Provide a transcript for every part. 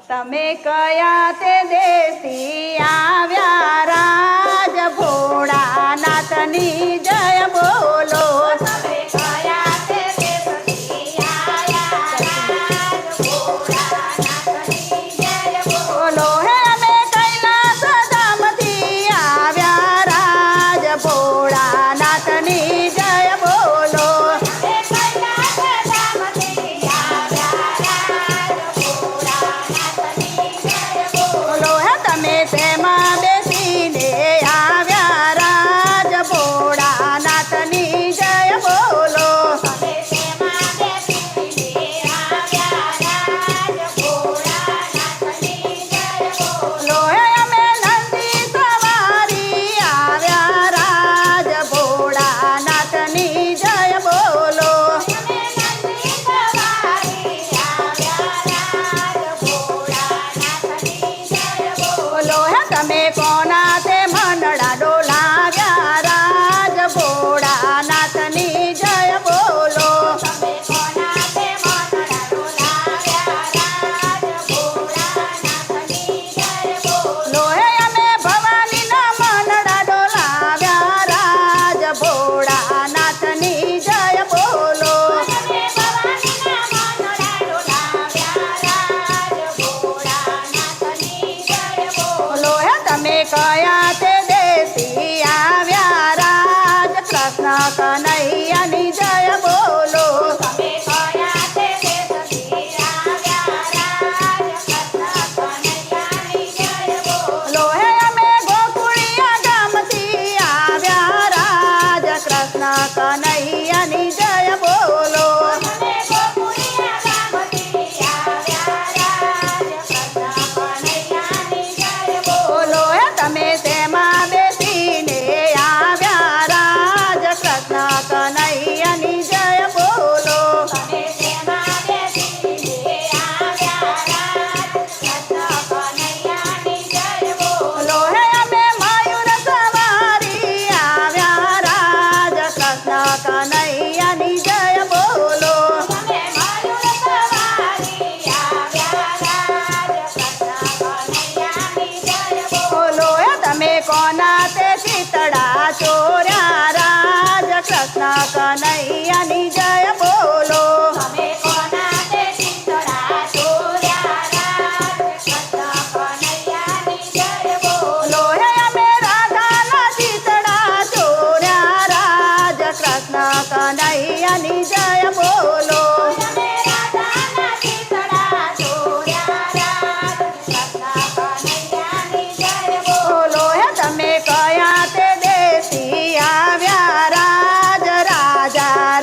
તમે કયા તે દેશી આવ્યા રાજ ભોળાનાથની જય બોલો. તમે કયા તે દેશથી આવ્યા રાજ ભોળાનાથની જય બોલો. હે અમે કૈલાસ ધામથી આવ્યા રાજ ભોળાનાથની જય બોલો. હે કૈલાસ ધામથી આવ્યા રાજ ભોળાનાથની જય બોલો. હે તમે તેમાં બેસીને આવ્યા રાજ ભોળાનાથની જય બોલો. તમે તેમાં બેસીને આવ્યા રાજ ભોળાનાથની જય બોલો. બોલો. હે અમે નંદી સવારી આવ્યા રાજ ભોળાનાથની જય બોલો. અમે નંદી સવારી આવ્યા રાજ ભોળાનાથની જય બોલો. બોલો. હે તમે કોના તે મંડળા ડોલાવ્યા રાજ ભોળાનાથની જય બોલો. તમે કોના તે મંડળા ડોલાવ્યા રાજ ભોળાનાથની જય બોલો. બોલો. હે અમે ભવાનીના મંડળા ડોલાવ્યા રાજ ભોળાનાથની જય બોલો. અમે ભવાનીના મંડળા ડોલાવ્યા રાજ ભોળાનાથની જય બોલો. બોલો. હે તમે કયા તે દેશી આવ્યા રાજ કૃષ્ણ કનૈયાની જય બોલો. તમે કયા તે દેશથી આવ્યા રાજ કૃષ્ણ કનૈયાની જય બોલો. બોલો. હે અમે ગોકુળિયા ગામથી આવ્યા રાજ કૃષ્ણ કનૈયાની જય બોલો. અમે ગોકુળિયા ગામથી આવ્યા રાજ કૃષ્ણ કનૈયાની જય બોલો. બોલો. હે તમે તેમાં બેસીને આવ્યા રાજ કૃષ્ણ કનૈયાની જય બોલો. તમે તેમાં બેસીને આવ્યા રાજ કૃષ્ણ કનૈયાની જય બોલો. બોલો. હે અમે મયુર સવારી આવ્યા રાજ કૃષ્ણ કનૈયાની જય બોલો. તમે મયુર સવારી આવ્યા રાજ કૃષ્ણ કનૈયાની જય બોલો. બોલો. હે તમે કોના તે શીતળા ચોર્યા રાજ કૃષ્ણ કનૈયાની જય બોલો. તમે કોના તે શીતળા ચોર્યા રાજ કૃષ્ણ કનૈયાની જય બોલો. બોલો. હે અમે રાધાના શીતળા ચોર્યા રાજ કૃષ્ણ કનૈયાની જય બોલો. તમે રાધાના શીતળા ચોર્યા રાજ કૃષ્ણ કનૈયાની જય બોલો. બોલો. હે તમે કયા તે દેશી આવ્યા રાજ રાજા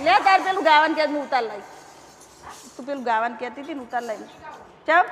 લે તાર પેલું ગાવાનું કે હું ઉતાર લઈશ તું પેલું ગાવાનું કહેતી હતી ને ઉતાર લઈને ચમ